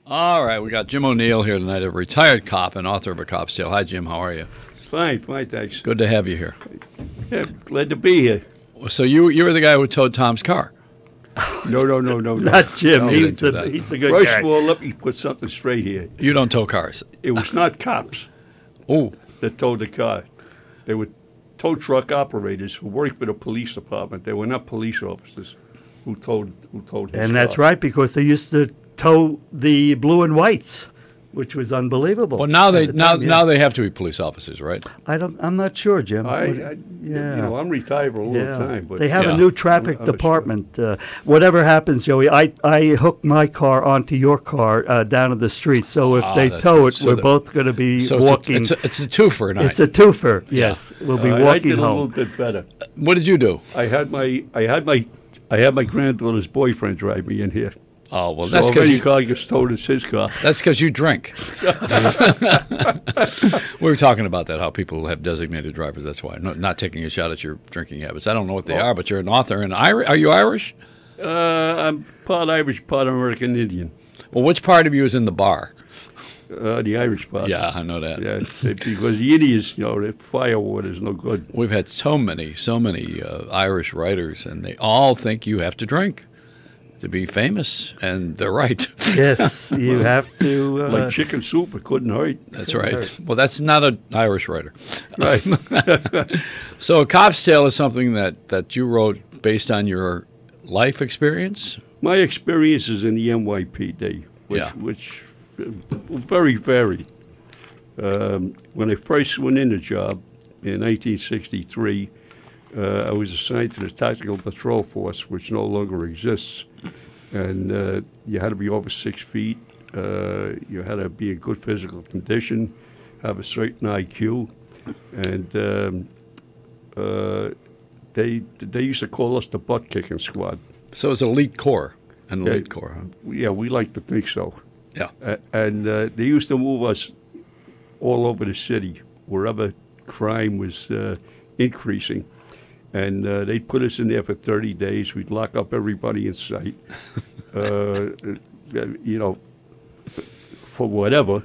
All right, we got Jim O'Neill here tonight, a retired cop and author of A Cop's Tale. Hi, Jim. How are you? Fine, fine, thanks. Good to have you here. Yeah, glad to be here. So you were the guy who towed Tom's car. No. Not Jim. No, he's, we didn't do that. he's a good First guy. of all, let me put something straight here. You don't tow cars. It was not cops Oh, that towed the car. They were tow truck operators who worked for the police department. They were not police officers who towed his And that's car. right, because they used to tow the blue and whites, which was unbelievable. well now at they the time, yeah. now they have to be police officers, right? I'm not sure, Jim. I yeah. I'm retired for a long time, but They have Yeah. a new traffic I'm not sure. department. Whatever happens, Joey, I hook my car onto your car down in the street. So if they that's tow good. it, So we're the- both going to be So walking. it's a twofer night. It's a twofer. Yes, we'll be I walking did a little home. bit better. What did you do? I had my granddaughter's boyfriend drive me in here. Oh well, So that's if because any you, car gets towed, it's his car. you drink. We were talking about that, how people have designated drivers. That's why. Not taking a shot at your drinking habits. I don't know what they are, but you're an author. And are you Irish? I'm part Irish, part American Indian. Well, which part of you is in the bar? The Irish part. Yeah, I know that. Yeah, because the Indians, the firewater is no good. We've had so many Irish writers, and they all think you have to drink to be famous, and they're right. Yes, you have to. Like chicken soup, it couldn't hurt. That's right. Well, that's not an Irish writer. Right. So, A Cop's Tale is something that you wrote based on your life experience. My experiences in the NYPD, Yeah. which very varied. When I first went in the job in 1963, I was assigned to the Tactical Patrol Force, which no longer exists. And you had to be over 6 feet. You had to be in good physical condition, have a certain IQ. And they used to call us the butt-kicking squad. So it's elite corps, an Yeah. elite corps. Huh? Yeah, we like to think so. Yeah. And they used to move us all over the city, wherever crime was increasing. And they'd put us in there for 30 days. We'd lock up everybody in sight, for whatever.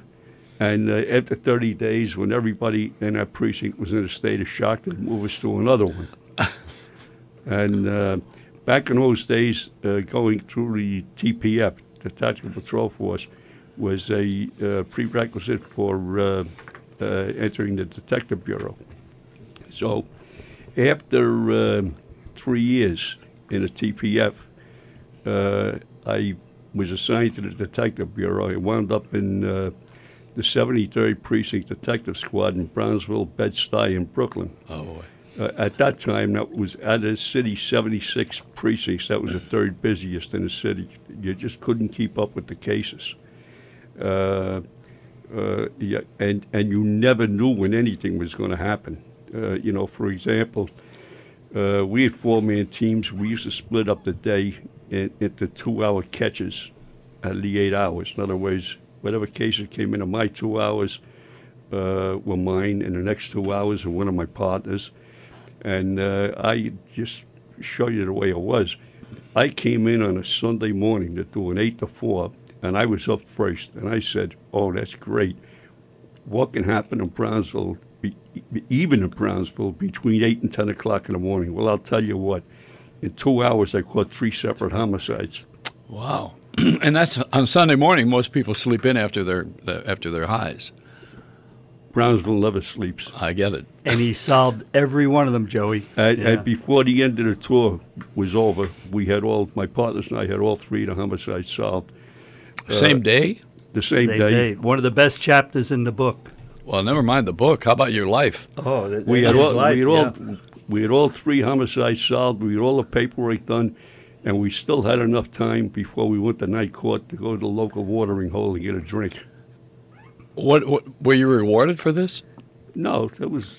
And after 30 days, when everybody in that precinct was in a state of shock, they'd move us to another one. And back in those days, going through the TPF, the Tactical Patrol Force, was a prerequisite for entering the Detective Bureau. So after 3 years in the TPF, I was assigned to the Detective Bureau. I wound up in the 73rd Precinct Detective Squad in Brownsville, Bed-Stuy, in Brooklyn. Oh boy. At that time, that was out of the city's 76 precincts. That was the third busiest in the city. You just couldn't keep up with the cases. Yeah, and you never knew when anything was going to happen. For example, we had 4-man teams. We used to split up the day into 2-hour catches out of the 8 hours. In other words, whatever cases came into my 2 hours were mine, and the next 2 hours were one of my partners. And I just show you the way it was. I came in on a Sunday morning to do an 8 to 4, and I was up first. And I said, "Oh, that's great. What can happen in Brownsville, even in Brownsville, between 8 and 10 o'clock in the morning?" Well, I'll tell you what. In 2 hours, I caught 3 separate homicides. Wow. And that's on Sunday morning. Most people sleep in after their highs. Brownsville never sleeps. I get it. And he solved every one of them, Joey. And before the end of the tour was over, my partners and I had all 3 of the homicides solved. Same day? The same day. One of the best chapters in the book. Well, never mind the book. How about your life? Oh, We had all 3 homicides solved. We had all the paperwork done, and we still had enough time before we went to night court to go to the local watering hole and get a drink. What were you rewarded for this? No, that was,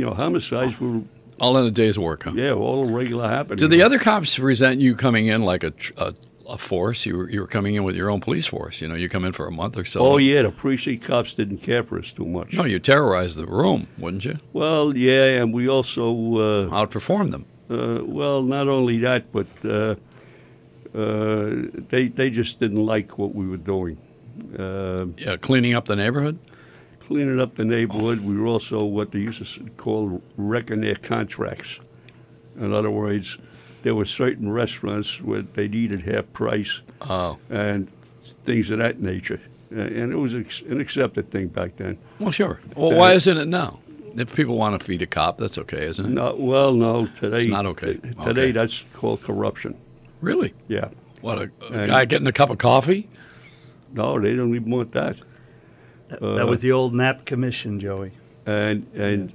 homicides were, All in a day's work, huh? yeah, all regular happening. Did the other cops resent you coming in like a force? You were coming in with your own police force. You come in for a month or so. Oh, yeah, the precinct cops didn't care for us too much. No, you terrorized the room, wouldn't you? Well, yeah, and we also, Outperformed them. well, not only that, but They just didn't like what we were doing. Yeah, cleaning up the neighborhood. Cleaning up the neighborhood. We were also what they used to call wrecking their contracts. In other words, there were certain restaurants where they needed half price and things of that nature. And it was an accepted thing back then. Well, sure. Well, why isn't it now? If people want to feed a cop, that's okay, isn't it? No. Today, It's not okay. Today, Okay. that's called corruption. Really? Yeah. What, a guy getting a cup of coffee? No, they don't even want that. That was the old Knapp Commission, Joey. And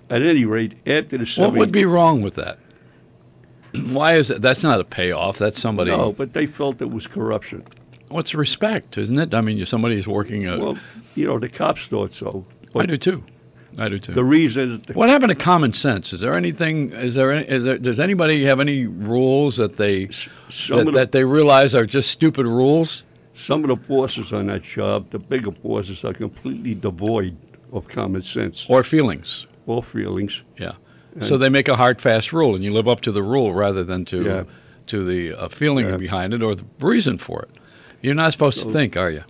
at any rate, after the 70s. What would be wrong with that? Why is it? That's not a payoff. That's somebody. No, but they felt it was corruption. What's respect, isn't it? I mean, somebody's working. Well, the cops thought so. I do too. I do too. The reason. What happened to common sense? Is there anything? Does anybody have any rules that they that they realize are just stupid rules? Some of the bosses on that job, the bigger bosses, are completely devoid of common sense Or feelings? or feelings. Yeah. So they make a hard, fast rule, and you live up to the rule rather than to Yeah. the feeling Yeah. behind it or the reason for it. You're not supposed to think, are you?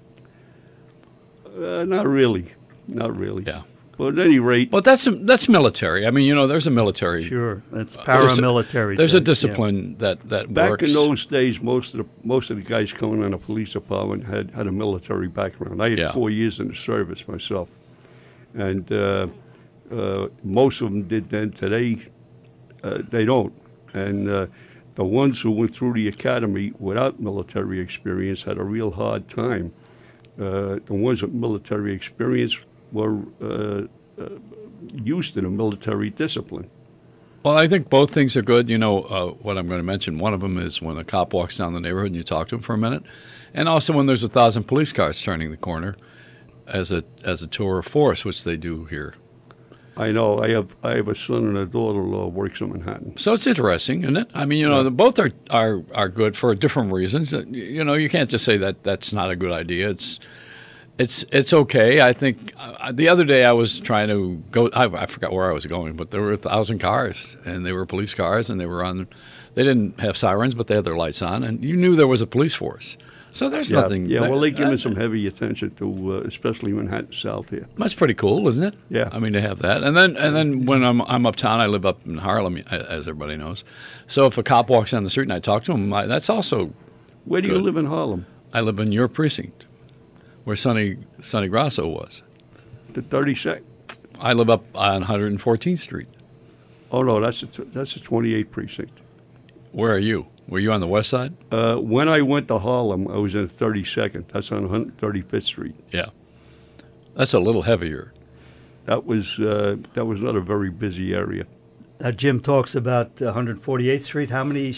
Not really. Not really. Yeah. But at any rate, Well, that's military. I mean, there's a military. Sure, that's There's a- paramilitary. There's a Judge, yeah. discipline that back works. in those days, most of the guys coming on the police department had a military background. I had Yeah. 4 years in the service myself, and most of them did then. Today, they don't. And the ones who went through the academy without military experience had a real hard time. The ones with military experience were used to the military discipline. Well, I think both things are good. What I'm going to mention, one of them is when a cop walks down the neighborhood and you talk to him for a minute, and also when there's 1,000 police cars turning the corner as a tour of force, which they do here. I know. I have a son and a daughter-in-law works in Manhattan. So it's interesting, isn't it? I mean, both are good for different reasons. You can't just say that that's not a good idea. It's okay. I think the other day I was trying to go. I forgot where I was going, but there were 1,000 cars, and they were police cars, and they were on. They didn't have sirens, but they had their lights on, and you knew there was a police force. So there's nothing. Yeah, well, they're giving some heavy attention to, especially Manhattan South here. That's pretty cool, isn't it? Yeah. I mean, to have that, and then when I'm uptown, I live up in Harlem, as everybody knows. So if a cop walks down the street and I talk to him, that's also. Where do you live in Harlem? I live in your precinct, where Sonny Grasso was. The 32nd. I live up on 114th Street. Oh no, that's the 28th precinct. Where are you? Were you on the west side? When I went to Harlem, I was in the 32nd. That's on 135th Street. Yeah. That's a little heavier. That was not a very busy area. Jim talks about 148th Street. How many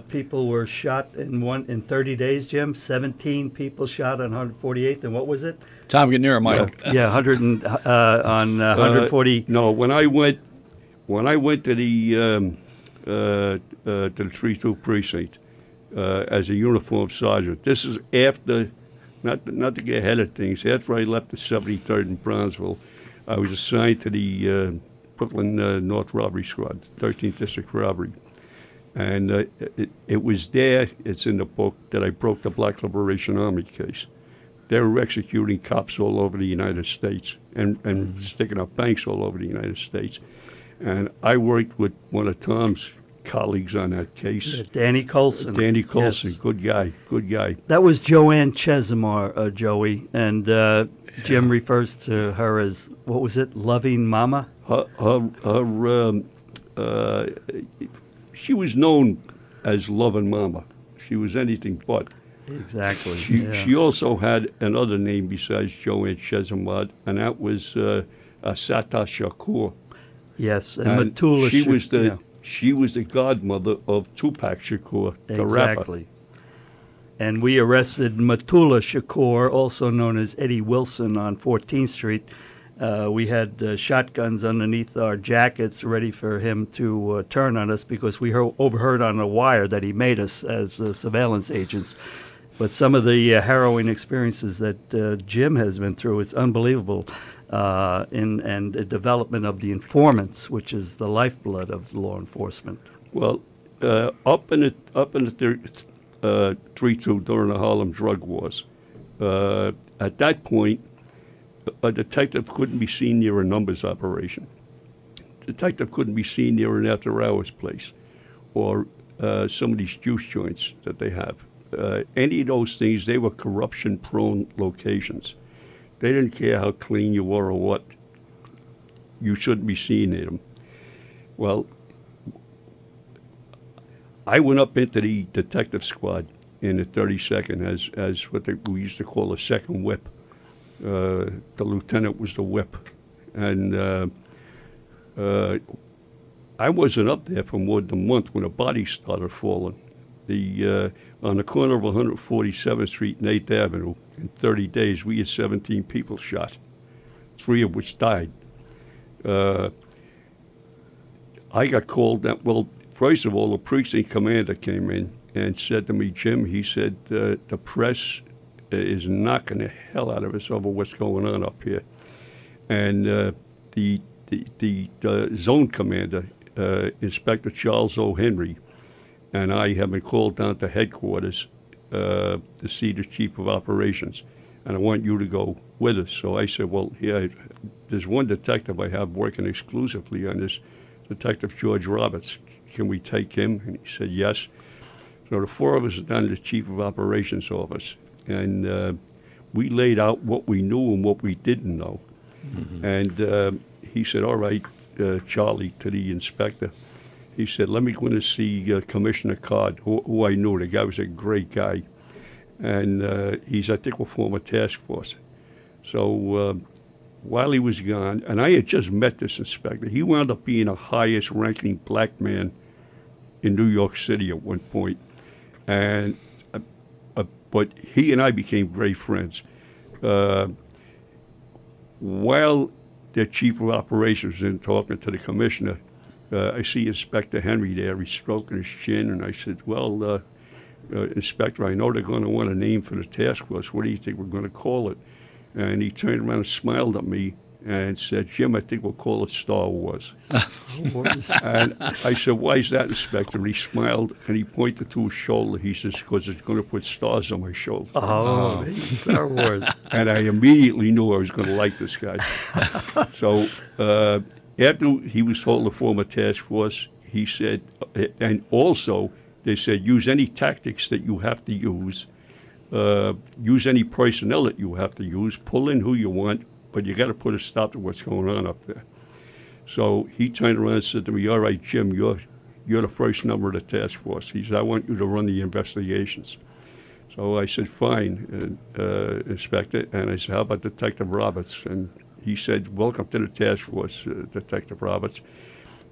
people were shot in 30 days, Jim? 17 people shot on 148th, and what was it? Tom, get nearer, Mike. Yeah, 140. No, when I went to the 3-2 precinct as a uniformed sergeant. This is after, not to get ahead of things. After I left the 73rd in Bronzeville, I was assigned to the Brooklyn North Robbery Squad, 13th District Robbery. And it was there, it's in the book, that I broke the Black Liberation Army case. They were executing cops all over the United States and sticking up banks all over the United States. And I worked with one of Tom's colleagues on that case. Danny Colson. Danny Colson, Yes. good guy. That was Joanne Chesimar, Joey, and Jim refers to her as, what was it, Loving Mama? She was known as Loving Mama. She was anything but. Exactly. She also had another name besides Joanne Chesimar, and that was Sata Shakur. Yes, and Matula. She was the godmother of Tupac Shakur, the rapper. Exactly. And we arrested Matula Shakur, also known as Eddie Wilson, on 14th Street. We had shotguns underneath our jackets ready for him to turn on us because we overheard on a wire that he made us as surveillance agents. But some of the harrowing experiences that Jim has been through, it's unbelievable. And the development of the informants, which is the lifeblood of law enforcement. Well, up in the 3-2 during the Harlem drug wars. At that point, a detective couldn't be seen near a numbers operation. Detective couldn't be seen near an after-hours place or some of these juice joints that they have. Any of those things, they were corruption-prone locations. They didn't care how clean you were or what. You shouldn't be seen in them. Well, I went up into the detective squad in the 32nd as what we used to call a second whip. The lieutenant was the whip. And I wasn't up there for more than a month when the bodies started falling. On the corner of 147th Street and 8th Avenue, in 30 days, we had 17 people shot, 3 of which died. I got called that, well, first of all, the precinct commander came in and said to me, Jim, he said, the press is knocking the hell out of us over what's going on up here. And the zone commander, Inspector Charles O. Henry, and I have been called down to headquarters to see the chief of operations, and I want you to go with us. So I said, well, yeah, there's one detective I have working exclusively on this, Detective George Roberts. Can we take him? And he said, yes. So the 4 of us are down to the chief of operations office, and we laid out what we knew and what we didn't know. Mm-hmm. And he said, all right, Charlie, to the inspector, he said, let me go in and see Commissioner Card, who I knew. The guy was a great guy. And he's, I think, a former task force. So while he was gone, and I had just met this inspector, he wound up being the highest ranking black man in New York City at one point. And but he and I became great friends. While the chief of operations was in talking to the commissioner, I see Inspector Henry there. He's stroking his chin, and I said, well, Inspector, I know they're going to want a name for the task force. What do you think we're going to call it? And he turned around and smiled at me and said, Jim, I think we'll call it Star Wars. And I said, why is that, Inspector? And he smiled, and he pointed to his shoulder. He says, because it's going to put stars on my shoulder. Oh, Star Wars. And I immediately knew I was going to like this guy. So after he was told to form a task force, he said, and also they said, use any tactics that you have to use, use any personnel that you have to use, pull in who you want, but you got to put a stop to what's going on up there. So he turned around and said to me, all right, Jim, you're the first number of the task force. He said, I want you to run the investigations. So I said, fine, Inspector. And I said, how about Detective Roberts? And he said, welcome to the task force, Detective Roberts.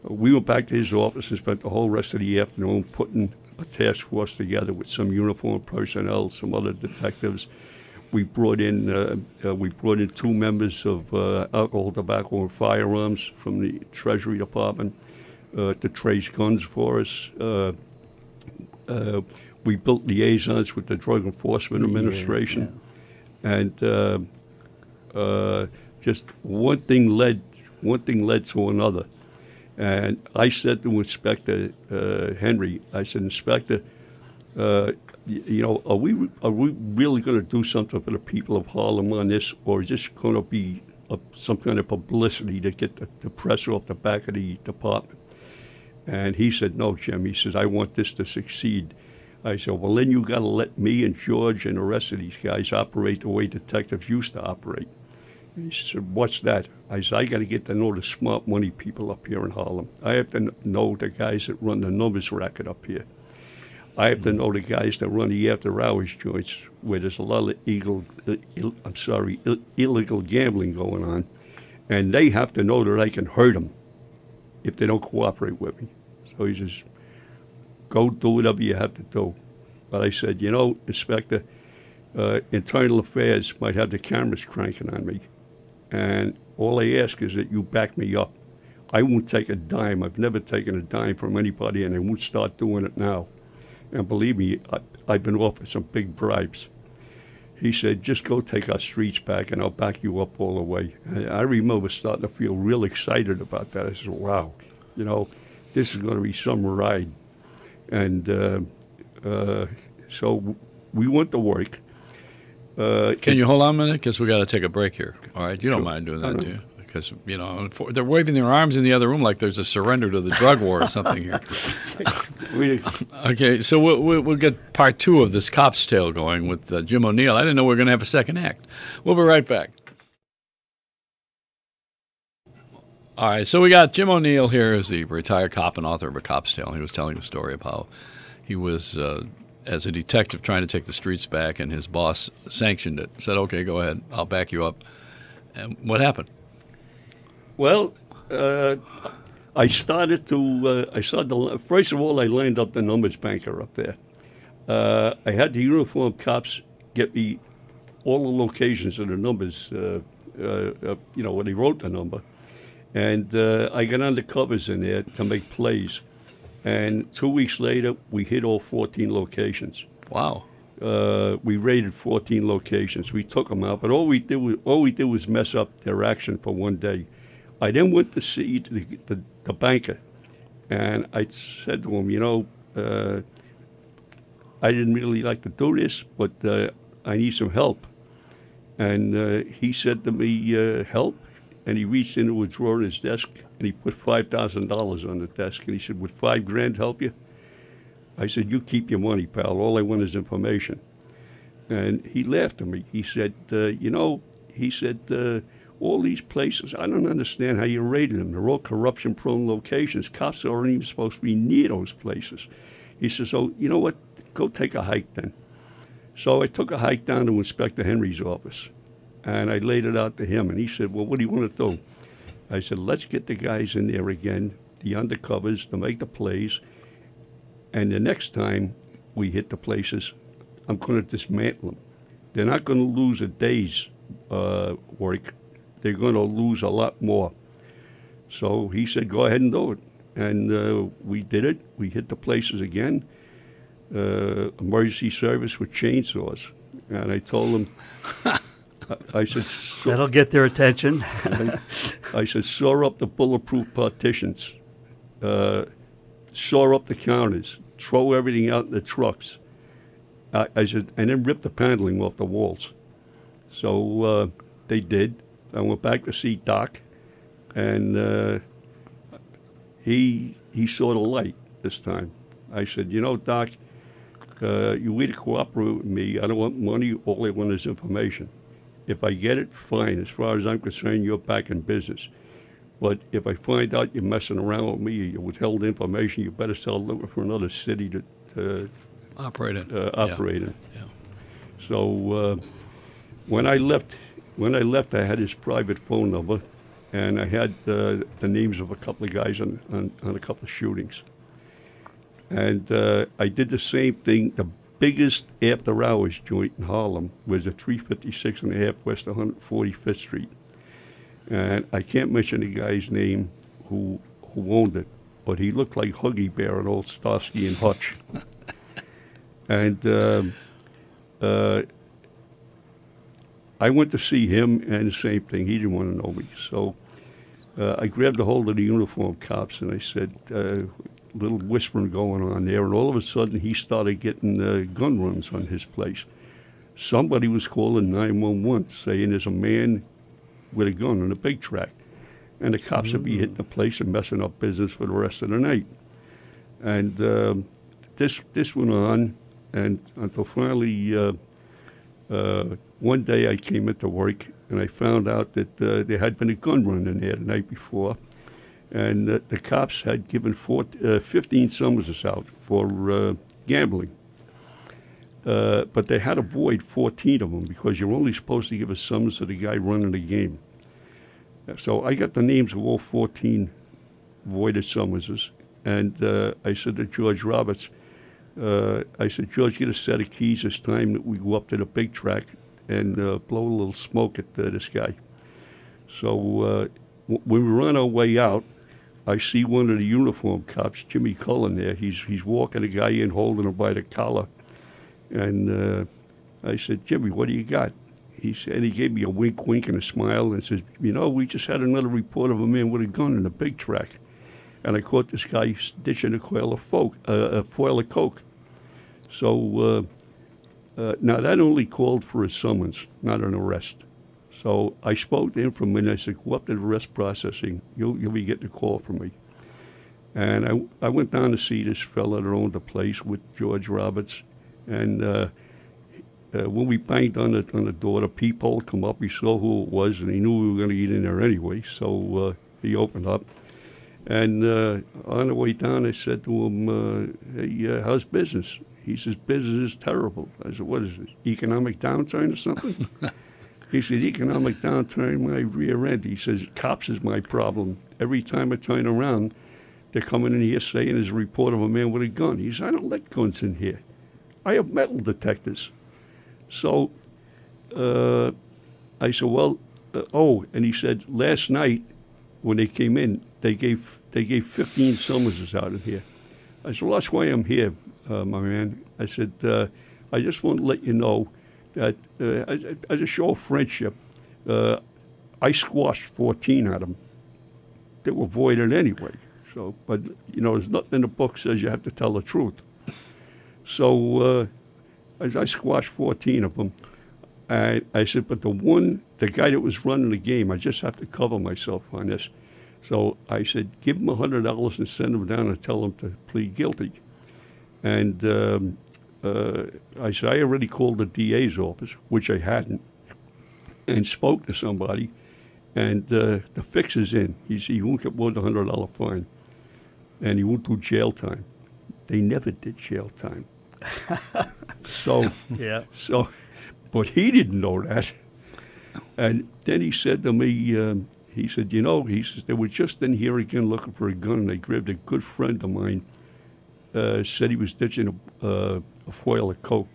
We went back to his office and spent the whole rest of the afternoon putting a task force together with some uniformed personnel, some other detectives. We brought in 2 members of alcohol, tobacco, and firearms from the Treasury Department to trace guns for us. We built liaisons with the Drug Enforcement Administration, and just one thing led to another. And I said to Inspector Henry, I said, Inspector, you know, are we really going to do something for the people of Harlem on this, or is this going to be some kind of publicity to get the press off the back of the department? And he said, no, Jim. He says, I want this to succeed. I said, well, then you got to let me and George and the rest of these guys operate the way detectives used to operate. He said, what's that? I said, I got to get to know the smart money people up here in Harlem. I have to know the guys that run the numbers racket up here. I have to know the guys that run the after-hours joints where there's a lot of illegal gambling going on. And they have to know that I can hurt them if they don't cooperate with me. So he says, go do whatever you have to do. But I said, you know, Inspector, Internal Affairs might have the cameras cranking on me. And all I ask is that you back me up. I won't take a dime. I've never taken a dime from anybody, and I won't start doing it now. And believe me, I've been offered some big bribes. He said, just go take our streets back, and I'll back you up all the way. And I remember starting to feel real excited about that. I said, wow, you know, this is going to be some ride. And so we went to work. Can you hold on a minute? Because we got to take a break here. All right, you don't Sure. mind doing that, do you? Because they're waving their arms in the other room like there's a surrender to the drug war or something here. We, Okay, so we'll get part 2 of this Cop's Tale going with Jim O'Neill. I didn't know we were going to have a second act. We'll be right back. All right, so we got Jim O'Neill here as the retired cop and author of A Cop's Tale. He was telling the story of how he was, as a detective, trying to take the streets back, and his boss sanctioned it. Said, okay, go ahead, I'll back you up. And what happened? well, I started first of all, I lined up the numbers banker up there. I had the uniformed cops get me all the locations of the numbers, when he wrote the number. And I got undercovers in there to make plays. And 2 weeks later, we hit all 14 locations. Wow. We raided 14 locations. We took them out, but all we did was mess up their action for one day. I then went to see the banker, and I said to him, I didn't really like to do this, but I need some help. And he said to me, help? And he reached into a drawer in his desk, and he put $5,000 on the desk, and he said, would $5,000 help you? I said, you keep your money, pal. All I want is information. And he laughed at me. He said, all these places, I don't understand how you raided them. They're all corruption-prone locations. Cops aren't even supposed to be near those places. He says, oh, you know what? Go take a hike then. So I took a hike down to Inspector Henry's office, and I laid it out to him. And he said, well, what do you want to do? I said, let's get the guys in there again, the undercovers, to make the plays. And the next time we hit the places, I'm going to dismantle them. They're not going to lose a day's work. They're going to lose a lot more. So he said, go ahead and do it. And we did it. We hit the places again. Emergency service with chainsaws. And I told them, I said, That'll get their attention. I said, saw up the bulletproof partitions, saw up the counters, throw everything out in the trucks. I said, and then rip the paneling off the walls. So they did. I went back to see Doc, and he saw the light this time. I said, Doc, you either cooperate with me. I don't want money. All I want is information. If I get it, fine. As far as I'm concerned, you're back in business. But if I find out you're messing around with me or you withheld information, you better start looking for another city to Operate it. operate in. Yeah. So when I left, I had his private phone number, and I had the names of a couple of guys on a couple of shootings. And I did the same thing. The biggest after-hours joint in Harlem was at 356 and a half West 145th Street. And I can't mention the guy's name who owned it, but he looked like Huggy Bear and old Starsky and Hutch. And I went to see him, and the same thing. He didn't want to know me. So I grabbed a hold of the uniformed cops, and I said, little whispering going on there, and all of a sudden he started getting gun runs on his place. Somebody was calling 911 saying there's a man with a gun on a big track, and the cops would be hitting the place and messing up business for the rest of the night. And this went on, and until finally one day I came into work and I found out that there had been a gun run in there the night before. And the cops had given 15 summonses out for gambling. But they had to void 14 of them because you're only supposed to give a summons to the guy running the game. So I got the names of all 14 voided summonses. And I said to George Roberts, George, get a set of keys. It's time that we go up to the big track and blow a little smoke at this guy. So when we were on our way out, I see one of the uniformed cops, Jimmy Cullen, there. He's walking a guy in, holding him by the collar. And I said, Jimmy, what do you got? He said, he gave me a wink and a smile and says, we just had another report of a man with a gun in a big track. and I caught this guy ditching a foil of coke. So now that only called for a summons, not an arrest. So I spoke to him for a minute. I said, "Go up to the arrest processing. You'll be getting a call from me." And I went down to see this fella that owned the place with George Roberts, and when we banged on the door, the peephole come up. He saw who it was, and he knew we were going to get in there anyway. So he opened up, and on the way down, I said to him, "Hey, how's business?" He says, "Business is terrible." I said, "What is it? Economic downturn or something?" He said, "Economic downturn, my rear end." He says, "Cops is my problem. Every time I turn around, they're coming in here saying there's a report of a man with a gun." He says, "I don't let guns in here. I have metal detectors." So I said, "Well, and he said, last night when they came in, they gave 15 summonses out in here." I said, "Well, that's why I'm here, my man." I said, "I just want to let you know that as a show of friendship, I squashed 14 of them. They were voided anyway. So, but there's nothing in the book says you have to tell the truth." So I squashed 14 of them. And I said, "But the guy that was running the game, I just have to cover myself on this." So I said, "Give him $100 and send him down and tell him to plead guilty." And I said, "I already called the DA's office," which I hadn't, and spoke to somebody, and the fix is in. He won't get more than a $100 fine, and he won't do jail time. They never did jail time. So, Yeah. But he didn't know that. And then he said to me, he said, he says, "They were just in here again looking for a gun, and they grabbed a good friend of mine, said he was ditching a foil of coke."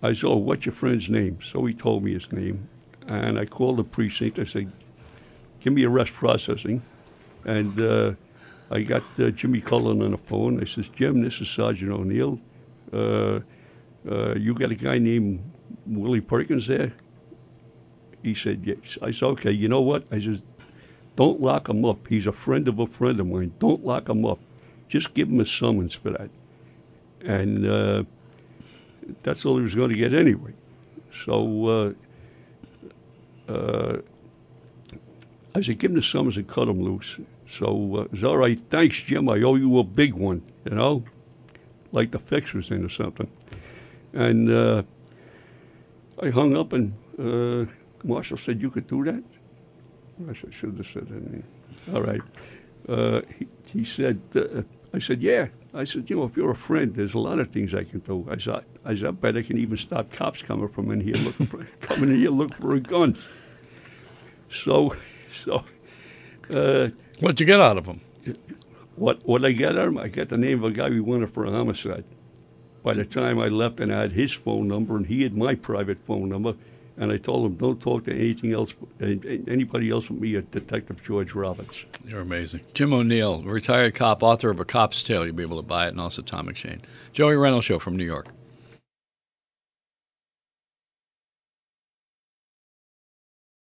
I said, "Oh, what's your friend's name?" So he told me his name, and I called the precinct. I said, "Give me arrest processing." And I got Jimmy Cullen on the phone. I says, "Jim, this is Sergeant O'Neill. You got a guy named Willie Perkins there?" He said, "Yes." I said, "Okay, you know what?" I says, "Don't lock him up. He's a friend of mine. Don't lock him up. Just give him a summons for that." And that's all he was going to get anyway. So I said, "Give him the summons and cut him loose." So it was, "All right, thanks, Jim. I owe you a big one, like the fix was in or something." And I hung up, and Marshall said, "You could do that?" I should have said that. All right. He said, I said, "Yeah." I said, "If you're a friend, there's a lot of things I can do." I said, "I bet I can even stop cops coming in here looking for a gun." So What'd you get out of him? What I got out of him? I got the name of a guy we wanted for a homicide. By the time I left, and I had his phone number, and he had my private phone number, and I told him, "Don't talk to anybody else with me at Detective George Roberts." You're amazing. Jim O'Neill, retired cop, author of A Cop's Tale. You'll be able to buy it, and also Tom McShane. Joey Reynolds Show from New York.